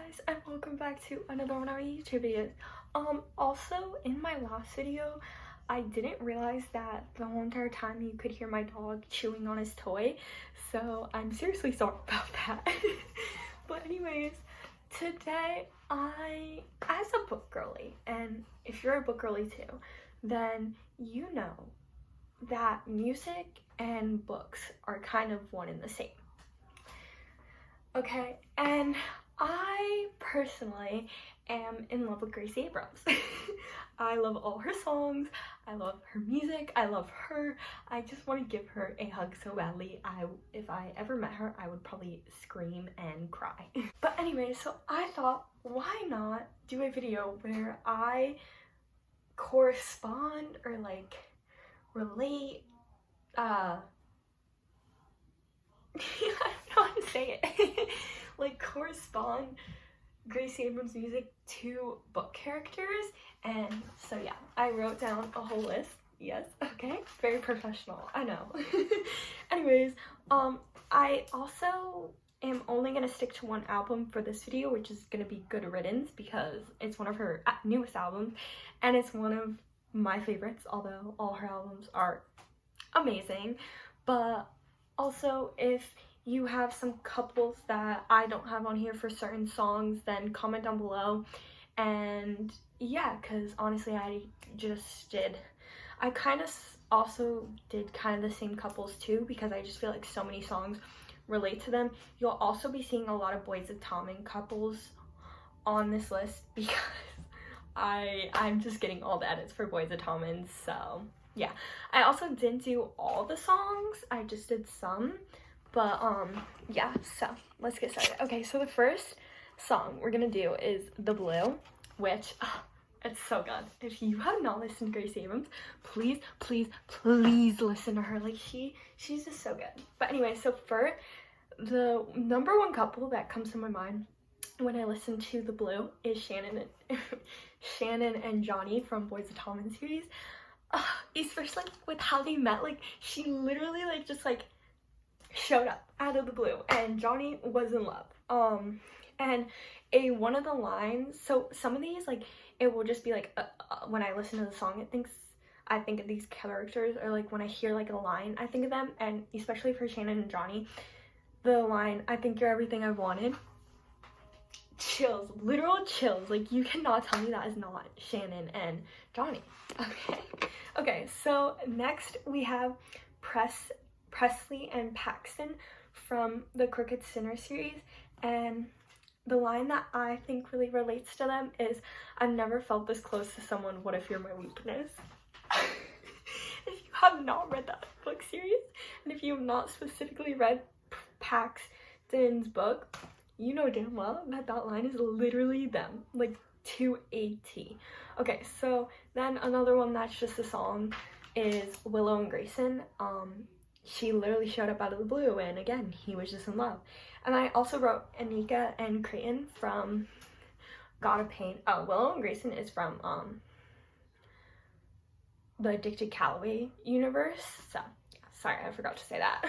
guys, and welcome back to another one of my YouTube videos. Also, in my last video, I didn't realize that the whole entire time you could hear my dog chewing on his toy, so I'm seriously sorry about that. But anyways, today as a book girly, and if you're a book girly too, then you know that music and books are kind of one and the same. Okay, and I personally am in love with Gracie Abrams. I love all her songs, I love her music, I love her. I just want to give her a hug so badly. If I ever met her, I would probably scream and cry. But anyway, so I thought, why not do a video where I correspond or like relate, I don't know how to say it. Like correspond Gracie Abrams' music to book characters. And so yeah, I wrote down a whole list. Yes, okay, very professional, I know. Anyways, I also am only gonna stick to one album for this video, which is gonna be Good Riddance, because it's one of her newest albums and it's one of my favorites, although all her albums are amazing. But also, if you have some couples that I don't have on here for certain songs, then comment down below. And yeah, because honestly I kind of also did kind of the same couples too, because I just feel like so many songs relate to them. You'll also be seeing a lot of Boys of Tommen couples on this list, because I'm just getting all the edits for Boys of Tommen. So yeah, I also didn't do all the songs, I just did some. But yeah, so let's get started. Okay, so the first song we're gonna do is The Blue, which it's so good. If you have not listened to Gracie Abrams, please listen to her. Like she's just so good. But anyway, so for the number one couple that comes to my mind when I listen to The Blue is Shannon and Johnny from Boys of Tommen series. Especially with how they met. Like she literally just showed up out of the blue and Johnny was in love. And one of the lines, so some of these, like, it will just be like when I listen to the song, I think of these characters, or like when I hear like a line, I think of them. And especially for Shannon and Johnny, the line, "I think you're everything I've wanted," chills, literal chills. Like you cannot tell me that is not Shannon and Johnny. Okay, so next we have Presley and Paxton from the Crooked Sinner series, and the line that I think really relates to them is, "I've never felt this close to someone, what if you're my weakness?" If you have not read that book series, and if you have not specifically read Paxton's book, you know damn well that line is literally them, like to a T. Okay, so then another one that's just a song is Willow and Grayson. She literally showed up out of the blue, and again, he was just in love. And I also wrote Anika and Creighton from God of Pain. Oh, Willow and Grayson is from the Addicted Calloway universe. So, yeah, sorry, I forgot to say that.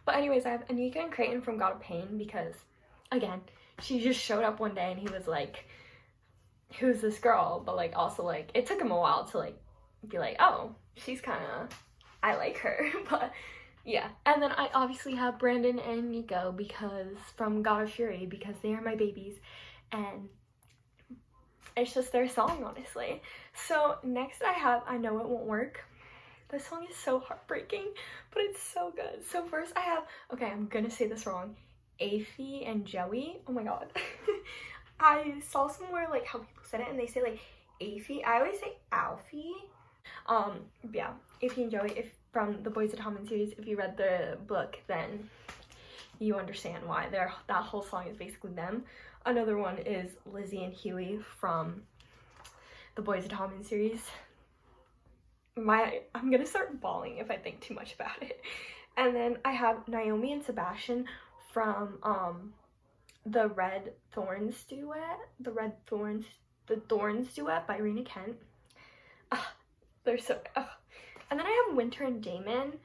But anyways, I have Anika and Creighton from God of Pain because, again, she just showed up one day and he was like, "Who's this girl?" But like, also like, it took him a while to like be like, "Oh, she's kind of, I like her." But yeah, and then I obviously have Brandon and Nico because from God of Fury, because they are my babies and it's just their song, honestly. So next I have I Know It Won't Work. This song is so heartbreaking, but it's so good. So first I have, okay, I'm gonna say this wrong, Aphie and Joey. Oh my god. I saw somewhere like how people said it and they say like Aphie. I always say Alfie. Yeah, Aphie and Joey, if from the Boys of Tommen series, if you read the book, then you understand why that whole song is basically them. Another one is Lizzie and Huey from the Boys of Tommen series. I'm gonna start bawling if I think too much about it. And then I have Naomi and Sebastian from the Thorns duet by Rena Kent. They're so good. And then I have Winter and Damon.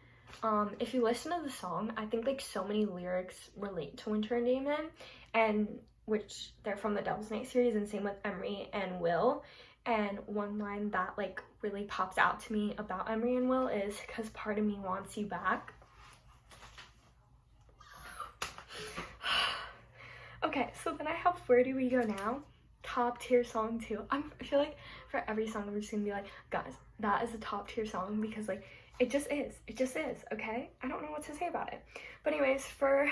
If you listen to the song, I think like so many lyrics relate to Winter and Damon, and which they're from the Devil's Night series, and same with Emery and Will. And one line that like really pops out to me about Emery and Will is, "'Cause part of me wants you back." Okay, so then I have Where Do We Go Now? Top tier song too. I feel like for every song I'm just gonna be like, guys, that is a top tier song, because like it just is, okay? I don't know what to say about it. But anyways, for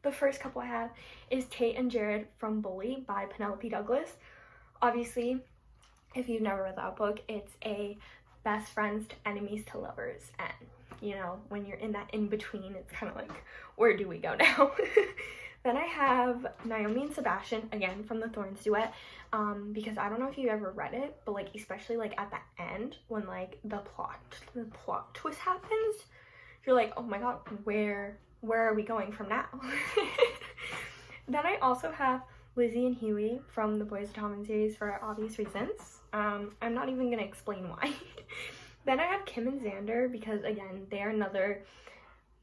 the first couple I have is Tate and Jared from Bully by Penelope Douglas. Obviously, if you've never read that book, it's a best friends to enemies to lovers, and you know, when you're in that in-between, it's kind of like, where do we go now? Then I have Naomi and Sebastian, again from the Thorns duet, because I don't know if you ever read it, but like especially like at the end when like the plot twist happens, you're like, oh my god, where are we going from now? Then I also have Lizzie and Huey from the Boys of Tommen series for obvious reasons. I'm not even gonna explain why. Then I have Kim and Xander because again, they are another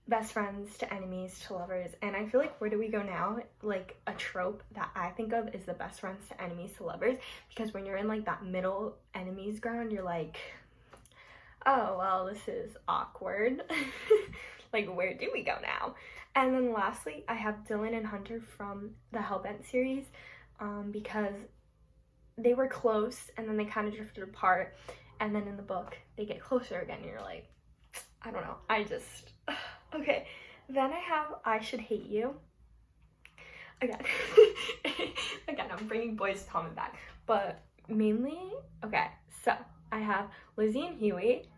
best friends to enemies to lovers, and I feel like Where Do We Go Now, like a trope that I think of is the best friends to enemies to lovers, because when you're in like that middle enemies ground, you're like, oh well, this is awkward. Like, where do we go now? And then lastly, I have Dylan and Hunter from the Hellbent series, because they were close and then they kind of drifted apart, and then in the book they get closer again, and you're like, I don't know, okay. Then I have I Should Hate You. Again, I'm bringing Boys to Tommen back, but mainly, okay, so I have Lizzie and Huey,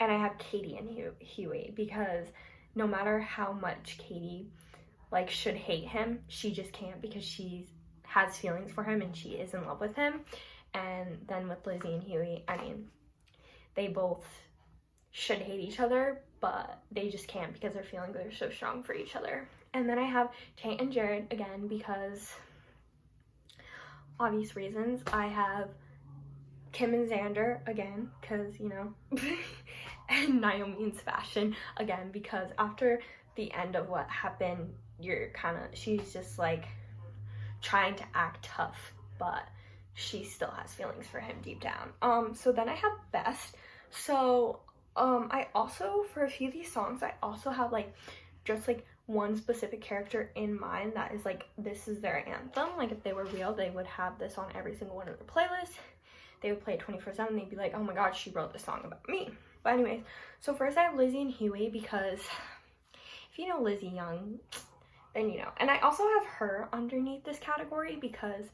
and I have Katie and Huey, because no matter how much Katie like should hate him, she just can't, because she has feelings for him and she is in love with him. And then with Lizzie and Huey, I mean, they both should hate each other, but they just can't because their feelings are so strong for each other. And then I have Tate and Jared again because obvious reasons. I have Kim and Xander again because, you know, and Naomi and Sebastian again because after the end of what happened, she's just like trying to act tough, but she still has feelings for him deep down. So then I have Best. So I also, for a few of these songs, I also have like just like one specific character in mind that is like, this is their anthem. Like if they were real, they would have this on every single one of their playlists. They would play it 24/7. They'd be like, oh my god, she wrote this song about me. But anyways, so first I have Lizzie and Huey because if you know Lizzie Young, then you know. And I also have her underneath this category because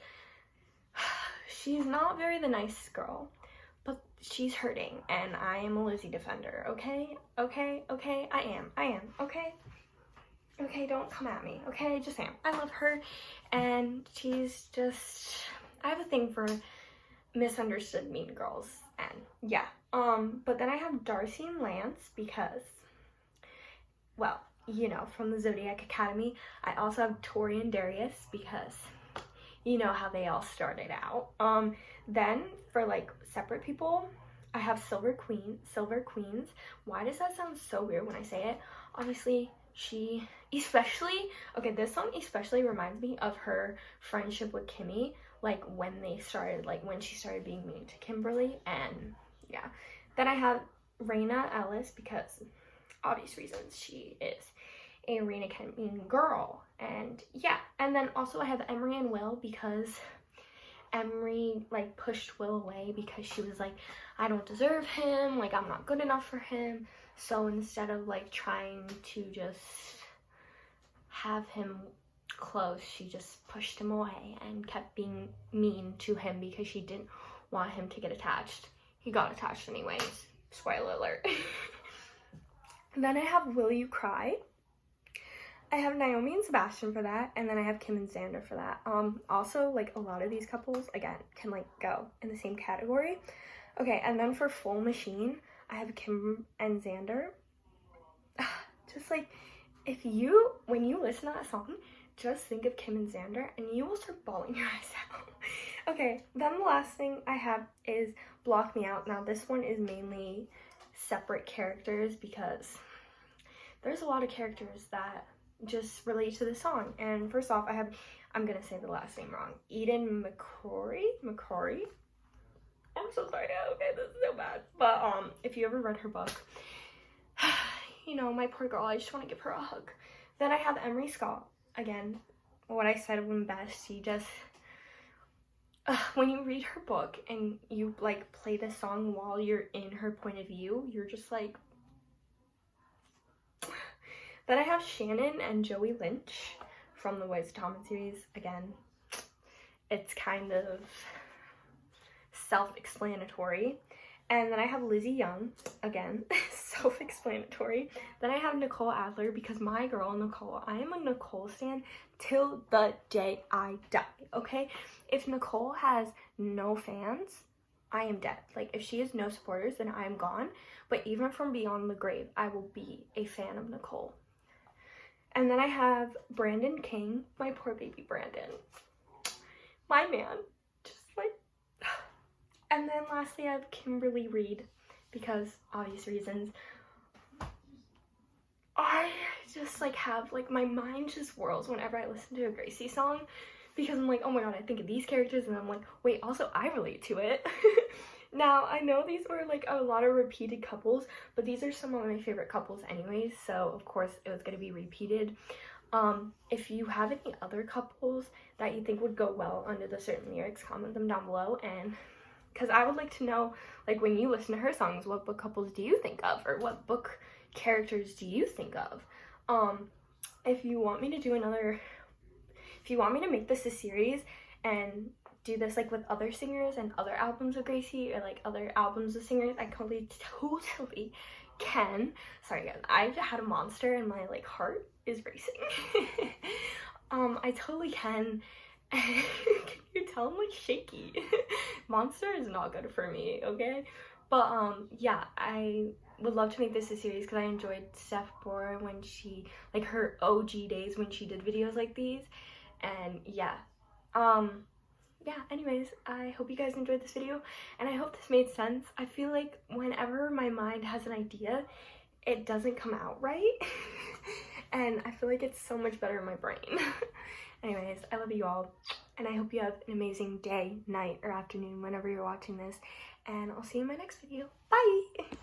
she's not very the nice girl, but she's hurting, and I am a Lizzie defender, okay? Okay, I am, okay? Okay, don't come at me, okay? I just am. I love her, and she's just, I have a thing for misunderstood mean girls, and yeah. But then I have Darcy and Lance because, well, you know, from the Zodiac Academy. I also have Tori and Darius because you know how they all started out. Then for like separate people, I have Silver Queens. Why does that sound so weird when I say it? Obviously, this song especially reminds me of her friendship with Kimmy, like when she started being mean to Kimberly, and yeah. Then I have Raina Ellis because obvious reasons, she is a Raina Kent mean girl, and yeah. And then also I have Emery and Will because Emery like pushed Will away because she was like, I don't deserve him, like I'm not good enough for him. So instead of like trying to just have him close, she just pushed him away and kept being mean to him because she didn't want him to get attached. He got attached anyways, spoiler alert. Then I have Will You Cry. I have Naomi and Sebastian for that, and then I have Kim and Xander for that. Also, like, a lot of these couples, again, can, like, go in the same category. Okay, and then for Full Machine, I have Kim and Xander. Just, like, when you listen to that song, just think of Kim and Xander, and you will start bawling your eyes out. Okay, then the last thing I have is Block Me Out. Now, this one is mainly separate characters because there's a lot of characters that just relate to the song. And first off, I'm gonna say the last name wrong. Eden McCrory. I'm so sorry. Okay, this is so bad. But if you ever read her book, you know, my poor girl, I just want to give her a hug. Then I have Emery Scott. Again, what I said of him best, he just, when you read her book and you like play the song while you're in her point of view, you're just like. Then I have Shannon and Joey Lynch from the Boys of Tommen series. Again, it's kind of self-explanatory. And then I have Lizzie Young, again, self-explanatory. Then I have Nicole Adler, because my girl, Nicole, I am a Nicole stan till the day I die, okay? If Nicole has no fans, I am dead. Like, if she has no supporters, then I am gone. But even from beyond the grave, I will be a fan of Nicole. And then I have Brandon King, my poor baby Brandon. My man, just like... And then lastly, I have Kimberly Reed, because obvious reasons. I just like have, like, my mind just whirls whenever I listen to a Gracie song, because I'm like, oh my god, I think of these characters, and I'm like, wait, also I relate to it. Now, I know these were like a lot of repeated couples, but these are some of my favorite couples anyways, so of course it was going to be repeated. If you have any other couples that you think would go well under the certain lyrics, comment them down below, and because I would like to know, like, when you listen to her songs, what book couples do you think of, or what book characters do you think of? If you want me to do if you want me to make this a series and do this like with other singers and other albums of Gracie, or like other albums of singers, I totally can. Sorry guys, I had a monster and my like heart is racing. I totally can. Can you tell I'm like shaky? Monster is not good for me, okay? But yeah, I would love to make this a series because I enjoyed Steph Bora when she, like, her OG days when she did videos like these. And yeah, yeah, anyways, I hope you guys enjoyed this video, and I hope this made sense. I feel like whenever my mind has an idea, it doesn't come out right. And I feel like it's so much better in my brain. Anyways, I love you all, and I hope you have an amazing day, night, or afternoon whenever you're watching this, and I'll see you in my next video. Bye!